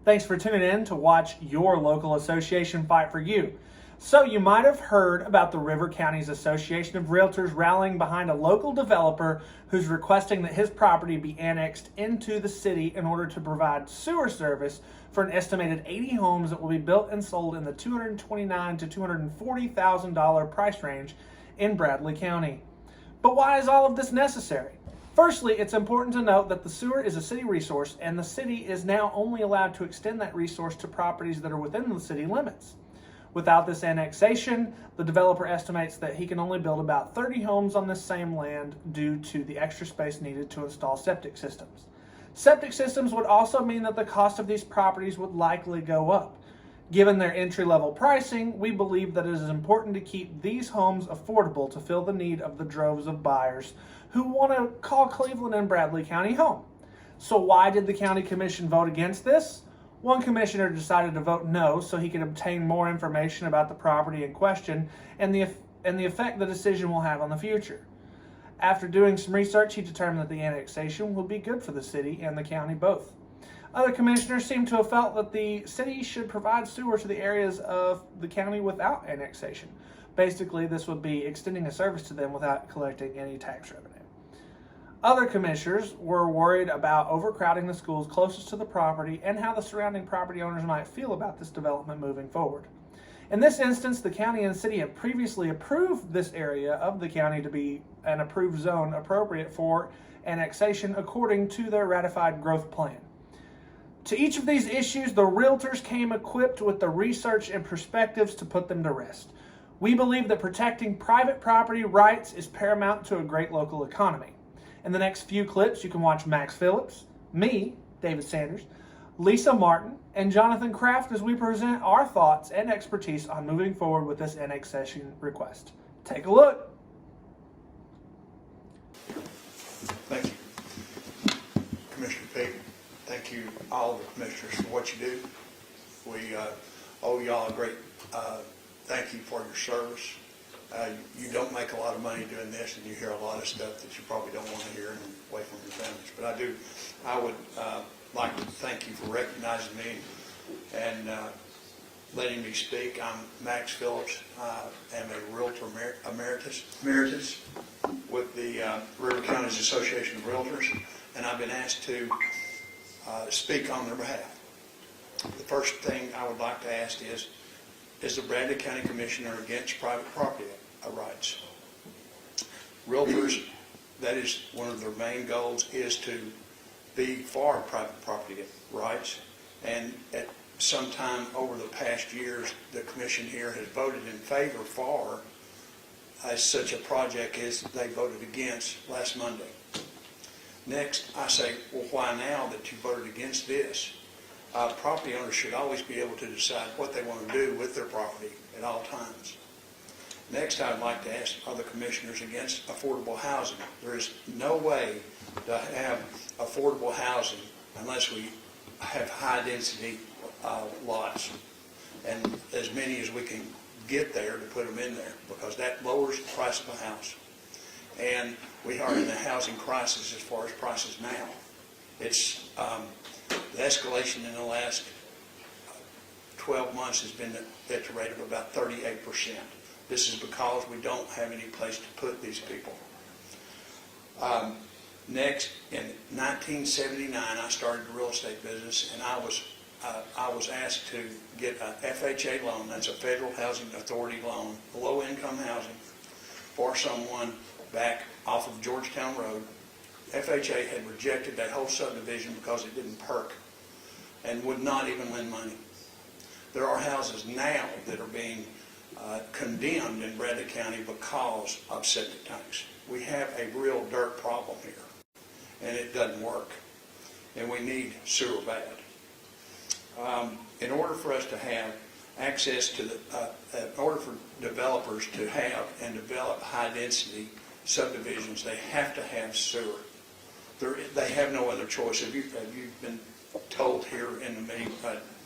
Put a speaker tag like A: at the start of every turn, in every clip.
A: Thanks for tuning in to watch your local association fight for you. So you might have heard about the River Counties Association of Realtors rallying behind a local developer who's requesting that his property be annexed into the city in order to provide sewer service for an estimated 80 homes that will be built and sold in the $229,000 to $240,000 price range in Bradley County. But why is all of this necessary? Firstly, it's important to note that the sewer is a city resource, and the city is now only allowed to extend that resource to properties that are within the city limits. Without this annexation, the developer estimates that he can only build about 30 homes on this same land due to the extra space needed to install septic systems. Septic systems would also mean that the cost of these properties would likely go up. Given their entry-level pricing, we believe that it is important to keep these homes affordable to fill the need of the droves of buyers who want to call Cleveland and Bradley County home. So why did the county commission vote against this? One commissioner decided to vote no so he could obtain more information about the property in question and the effect the decision will have on the future. After doing some research, he determined that the annexation would be good for the city and the county both. Other commissioners seem to have felt that the city should provide sewer to the areas of the county without annexation. Basically, this would be extending a service to them without collecting any tax revenue. Other commissioners were worried about overcrowding the schools closest to the property and how the surrounding property owners might feel about this development moving forward. In this instance, the county and city have previously approved this area of the county to be an approved zone appropriate for annexation according to their ratified growth plan. To each of these issues, the Realtors came equipped with the research and perspectives to put them to rest. We believe that protecting private property rights is paramount to a great local economy. In the next few clips, you can watch Max Phillips, me, David Sanders, Lisa Martin, and Jonathan Kraft as we present our thoughts and expertise on moving forward with this annexation request. Take a look.
B: Thank you, Commissioner Pete. Thank you, all the commissioners, for what you do. We owe y'all a great thank you for your service. You don't make a lot of money doing this, and you hear a lot of stuff that you probably don't want to hear and away from your families. But I would like to thank you for recognizing me and letting me speak. I'm Max Phillips. I am a Realtor Emeritus with the River Counties Association of Realtors, and I've been asked to speak on their behalf. The first thing I would like to ask is the Bradley County Commissioner against private property rights? Realtors, that is one of their main goals, is to be for private property rights, and at some time over the past years, the commission here has voted in favor for such a project as they voted against last Monday. Next, I say, well, why now that you voted against this? Property owners should always be able to decide what they want to do with their property at all times. Next, I'd like to ask other commissioners against affordable housing. There is no way to have affordable housing unless we have high-density lots, and as many as we can get there to put them in there, because that lowers the price of a house. And we are in a housing crisis as far as prices now. It's the escalation in the last 12 months has been at the rate of about 38%. This is because we don't have any place to put these people. Next, in 1979, I started the real estate business, and I was asked to get a FHA loan. That's a Federal Housing Authority loan, low-income housing, for someone back off of Georgetown Road. FHA had rejected that whole subdivision because it didn't perk and would not even lend money. There are houses now that are being condemned in Bradley County because of septic tanks. We have a real dirt problem here, and it doesn't work, and we need sewer bad. In order for us to have access to in order for developers to have and develop high-density subdivisions, they have to have sewer. They have no other choice. Have you been told here in the meeting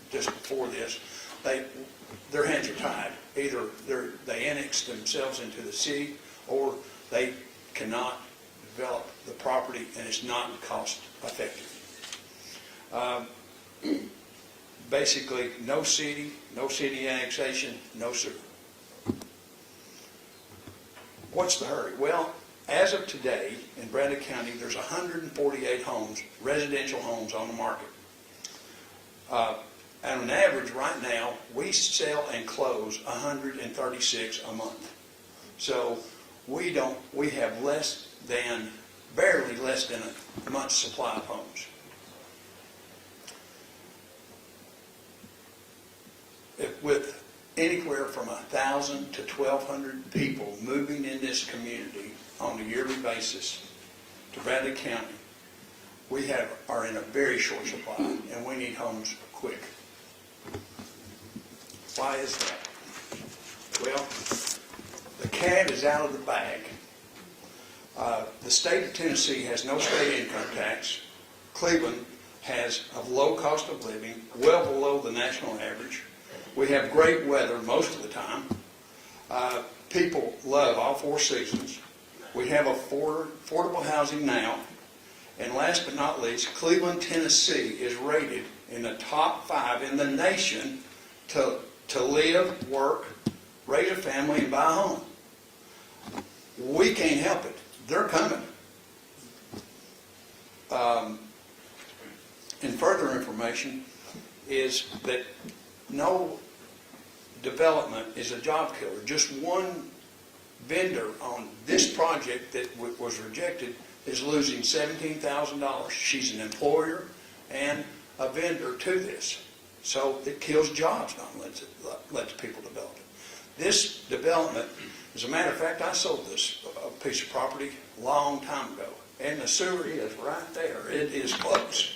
B: just before this, their hands are tied. Either they annex themselves into the city, or they cannot develop the property, and it's not cost effective. basically no city annexation, no sewer. What's the hurry? Well, as of today, in Bradley County, there's 148 homes, residential homes on the market. On an average right now, we sell and close 136 a month. So we have barely less than a month's supply of homes. With anywhere from 1,000 to 1,200 people moving in this community on a yearly basis to Bradley County, we are in a very short supply, and we need homes quick. Why is that? Well, the cat is out of the bag. The state of Tennessee has no state income tax. Cleveland has a low cost of living, well below the national average. We have great weather most of the time. People love all four seasons. We have affordable housing now. And last but not least, Cleveland, Tennessee is rated in the top 5 in the nation to live, work, raise a family, and buy a home. We can't help it. They're coming. And further information is that no development is a job killer. Just one vendor on this project that was rejected is losing $17,000. She's an employer and a vendor to this. So it kills jobs, not lets people develop it. This development, as a matter of fact, I sold this piece of property a long time ago, and the sewer is right there. It is close.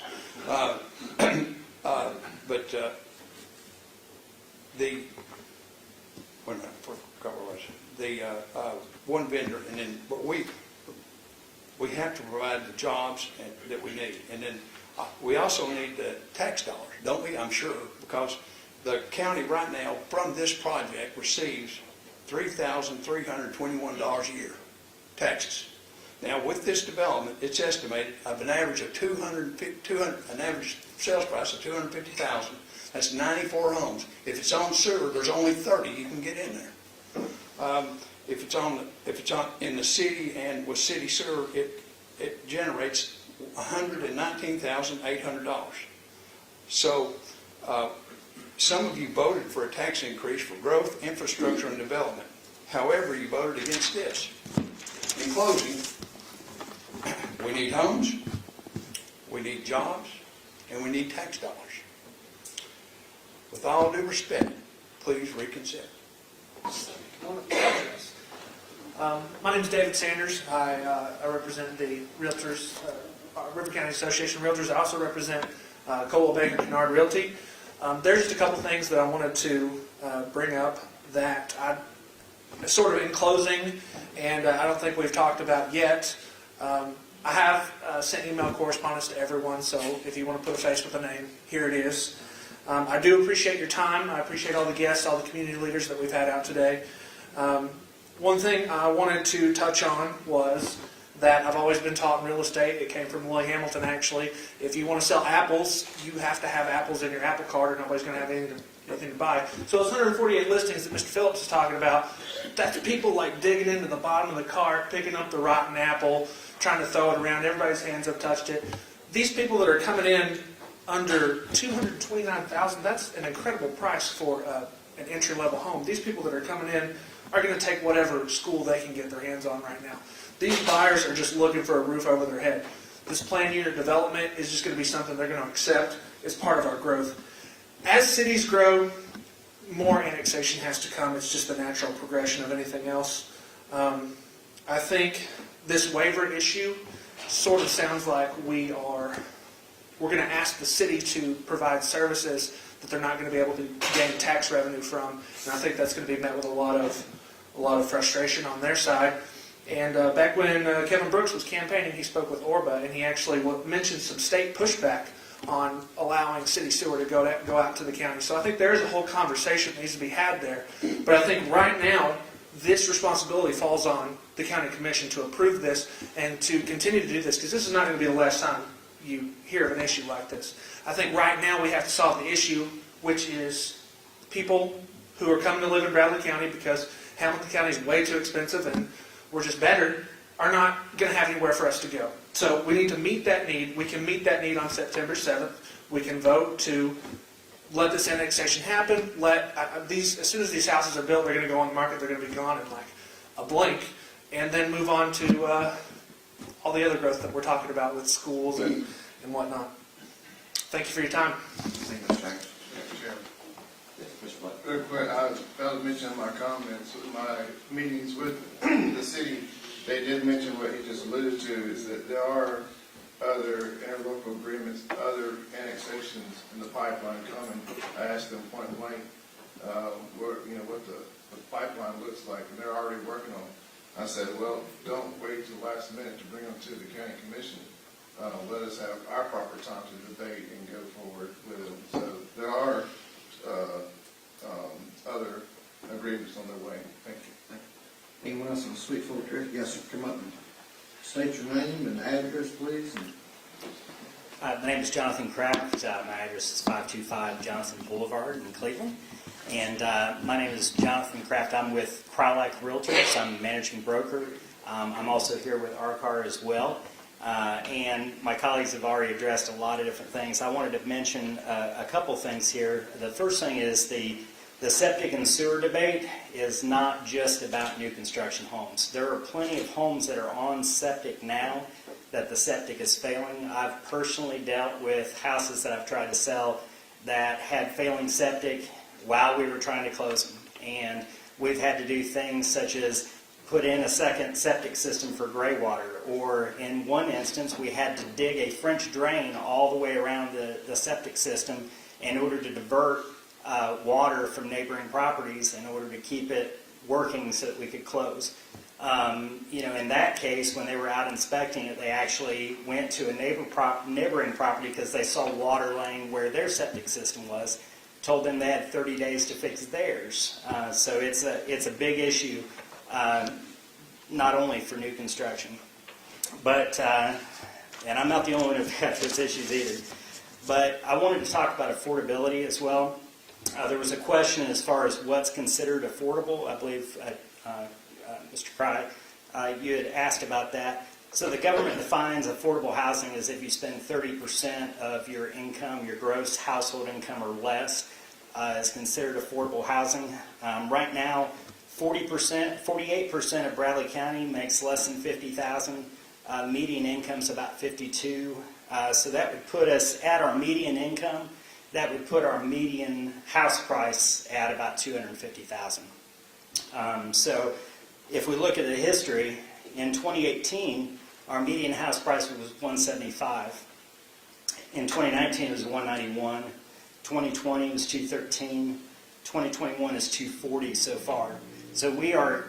B: One vendor, and then but we have to provide the jobs that we need, and then we also need the tax dollars, don't we? I'm sure, because the county right now from this project receives $3,321 a year taxes. Now with this development, it's estimated of an average of an average sales price of $250,000. That's 94 homes. If it's on sewer, there's only 30 you can get in there. If it's in the city and with city sewer, it generates $119,800. So some of you voted for a tax increase for growth, infrastructure, and development. However, you voted against this. In closing, we need homes, we need jobs, and we need tax dollars. With all due respect, please reconsider.
A: My name is David Sanders. I represent the Realtors, River County Association of Realtors. I also represent Coldwell Banker Kennard Realty. There's just a couple things that I wanted to bring up that I sort of in closing, and I don't think we've talked about yet. I have sent email correspondence to everyone, so if you want to put a face with a name, here it is. I do appreciate your time. I appreciate all the guests, all the community leaders that we've had out today. One thing I wanted to touch on was that I've always been taught in real estate. It came from Willie Hamilton, actually. If you want to sell apples, you have to have apples in your apple cart, or nobody's going to have anything to buy. So those 148 listings that Mr. Phillips is talking about, that's people like digging into the bottom of the cart, picking up the rotten apple, trying to throw it around. Everybody's hands have touched it. These people that are coming in under $229,000, that's an incredible price for an entry-level home. These people that are coming in are going to take whatever school they can get their hands on right now. These buyers are just looking for a roof over their head. This planned unit development is just going to be something they're going to accept as part of our growth. As cities grow, more annexation has to come. It's just the natural progression of anything else. I think this waiver issue sort of sounds like we're going to ask the city to provide services that they're not going to be able to gain tax revenue from, and I think that's going to be met with a lot of frustration on their side. And back when Kevin Brooks was campaigning, he spoke with Orba, and he actually mentioned some state pushback on allowing city sewer to go out to the county. So I think there is a whole conversation that needs to be had there. But I think right now, this responsibility falls on the county commission to approve this and to continue to do this, because this is not going to be the last time you hear of an issue like this. I think right now we have to solve the issue, which is people who are coming to live in Bradley County because Hamilton County is way too expensive and we're just better, are not going to have anywhere for us to go. So we need to meet that need. We can meet that need on September 7th. We can vote to let this annexation happen. As soon as these houses are built, they're going to go on the market. They're going to be gone in like a blink, and then move on to all the other growth that we're talking about with schools and whatnot. Thank you for your time.
C: Thank you, Mr. Banks.
D: Mr. Chairman.
C: Yes, Mr. Black.
D: Real quick, I failed to mention in my comments, my meetings with the city, they did mention what he just alluded to, is that there are other interlocal agreements, other annexations in the pipeline coming. I asked them point blank, what the pipeline looks like, and they're already working on it. I said, well, don't wait till the last minute to bring them to the county commission. Let us have our proper time to debate and go forward with them. So there are other agreements on their way. Thank you.
C: Anyone else on the suite full of traffic? Yes, sir. Come up and state your name and address, please.
E: My name is Jonathan Kraft. My address is 525 Johnson Boulevard in Cleveland. And my name is Jonathan Kraft. I'm with Crylike Realtors. I'm a managing broker. I'm also here with RCAR as well. And my colleagues have already addressed a lot of different things. I wanted to mention a couple things here. The first thing is the septic and sewer debate is not just about new construction homes. There are plenty of homes that are on septic now that the septic is failing. I've personally dealt with houses that I've tried to sell that had failing septic while we were trying to close them. And we've had to do things such as put in a second septic system for gray water, or in one instance we had to dig a French drain all the way around the septic system in order to divert water from neighboring properties in order to keep it working so that we could close. In that case, when they were out inspecting it, they actually went to a neighboring property because they saw water laying where their septic system was, told them they had 30 days to fix theirs. So it's a big issue, not only for new construction, but, and I'm not the only one who's got those issues either, but I wanted to talk about affordability as well. There was a question as far as what's considered affordable. I believe, Mr. Cry, you had asked about that. So the government defines affordable housing as if you spend 30% of your income, your gross household income or less, is considered affordable housing. Right now, 48% of Bradley County makes less than $50,000. Median income's about $52,000. So that would put us at our median income. That would put our median house price at about $250,000. So if we look at the history, in 2018, our median house price was $175,000. In 2019, it was $191,000. 2020 was $213,000. 2021 is $240,000 so far. So we are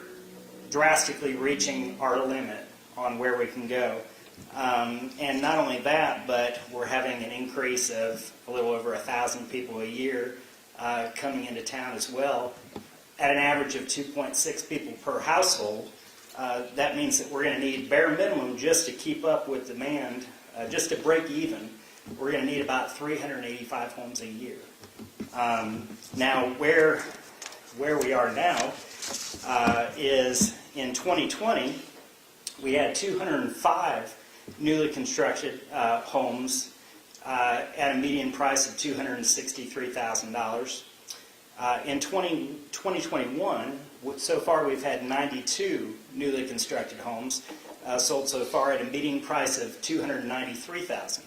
E: drastically reaching our limit on where we can go. And not only that, but we're having an increase of a little over 1,000 people a year coming into town as well, at an average of 2.6 people per household. That means that we're going to need bare minimum just to keep up with demand, just to break even. We're going to need about 385 homes a year. Now, where we are now is in 2020, we had 205 newly constructed homes at a median price of $263,000. In 2021, so far we've had 92 newly constructed homes sold so far at a median price of $293,000.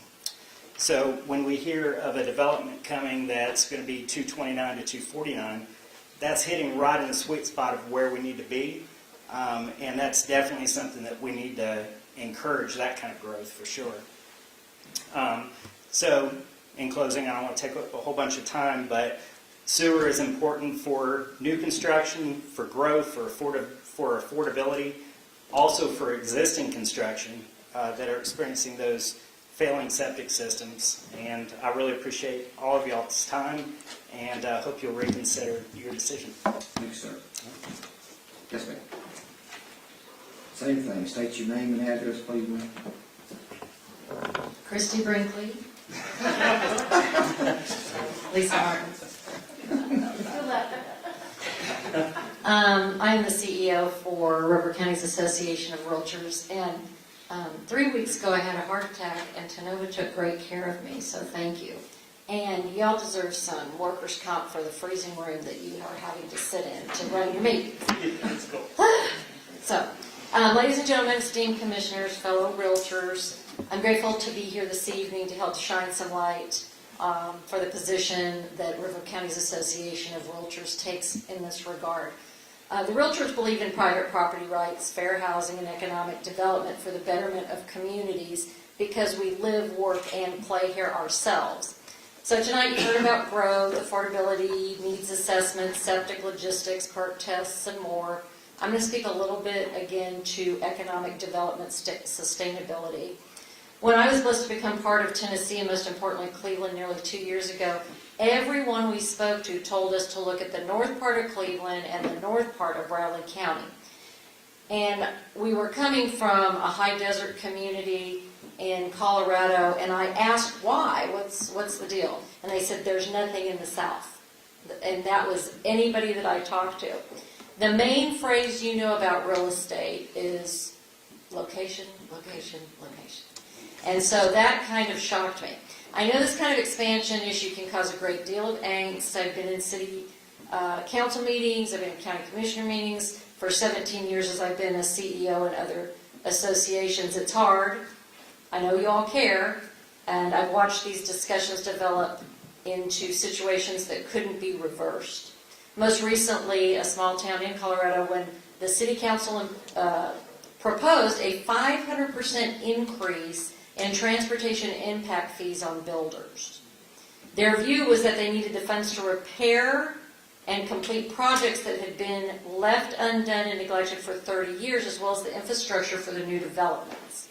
E: So when we hear of a development coming that's going to be $229,000 to $249,000, that's hitting right in the sweet spot of where we need to be, and that's definitely something that we need to encourage, that kind of growth for sure. So in closing, I don't want to take up a whole bunch of time, but sewer is important for new construction, for growth, for affordability, also for existing construction that are experiencing those failing septic systems. And I really appreciate all of y'all's time, and hope you'll reconsider your decision.
C: Thank you, sir. Yes, ma'am. Same thing. State your name and address, please, ma'am.
F: Christy Brinkley. Lisa Martin. I'm the CEO for River County's Association of Realtors, and 3 weeks ago I had a heart attack, and Tenova took great care of me, so thank you. And y'all deserve some workers' comp for the freezing room that you are having to sit in to run your meetings. So, ladies and gentlemen, esteemed commissioners, fellow realtors, I'm grateful to be here this evening to help shine some light for the position that River County's Association of Realtors takes in this regard. The realtors believe in private property rights, fair housing, and economic development for the betterment of communities because we live, work, and play here ourselves. So tonight you heard about growth, affordability, needs assessment, septic logistics, perk tests, and more. I'm going to speak a little bit again to economic development sustainability. When I was blessed to become part of Tennessee, and most importantly Cleveland nearly 2 years ago, everyone we spoke to told us to look at the north part of Cleveland and the north part of Raleigh County. And we were coming from a high desert community in Colorado, and I asked why, what's the deal? And they said there's nothing in the south. And that was anybody that I talked to. The main phrase you know about real estate is location, location, location. And so that kind of shocked me. I know this kind of expansion issue can cause a great deal of angst. I've been in city council meetings, I've been in county commissioner meetings for 17 years as I've been a CEO in other associations. It's hard. I know you all care, and I've watched these discussions develop into situations that couldn't be reversed. Most recently, a small town in Colorado, when the city council proposed a 500% increase in transportation impact fees on builders. Their view was that they needed the funds to repair and complete projects that had been left undone and neglected for 30 years, as well as the infrastructure for the new developments.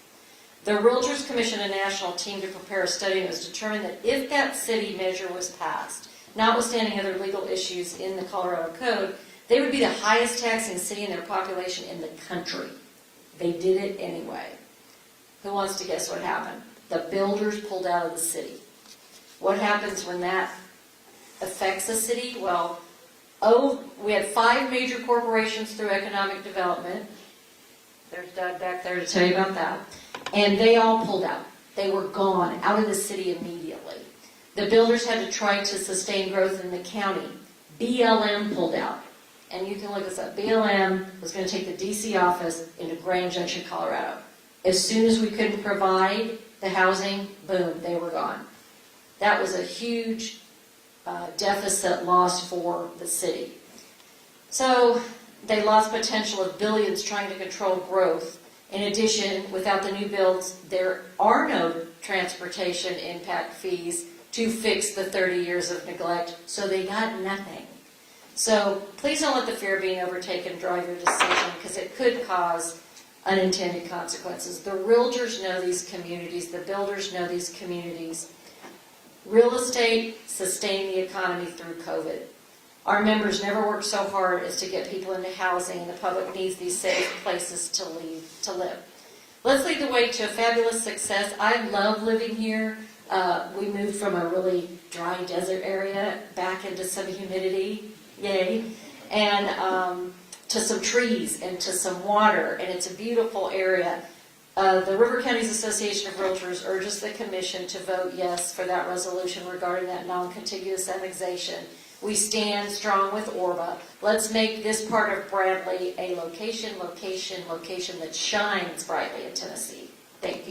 F: The Realtors commissioned a national team to prepare a study, and it was determined that if that city measure was passed, notwithstanding other legal issues in the Colorado Code, they would be the highest taxing city in their population in the country. They did it anyway. Who wants to guess what happened? The builders pulled out of the city. What happens when that affects a city? Well, we had 5 major corporations through economic development. There's Doug back there to tell you about that. And they all pulled out. They were gone, out of the city immediately. The builders had to try to sustain growth in the county. BLM pulled out. And you can look this up. BLM was going to take the DC office into Grand Junction, Colorado. As soon as we couldn't provide the housing, boom, they were gone. That was a huge deficit loss for the city. So they lost potential of billions trying to control growth. In addition, without the new builds, there are no transportation impact fees to fix the 30 years of neglect, so they got nothing. So please don't let the fear of being overtaken drive your decision, because it could cause unintended consequences. The realtors know these communities, the builders know these communities. Real estate sustained the economy through COVID. Our members never worked so hard as to get people into housing, and the public needs these safe places to live. Let's lead the way to a fabulous success. I love living here. We moved from a really dry desert area back into some humidity, yay, and to some trees and to some water, and it's a beautiful area. The River County's Association of Realtors urges the Commission to vote yes for that resolution regarding that non-contiguous annexation. We stand strong with Orba. Let's make this part of Bradley a location that shines brightly in Tennessee. Thank you.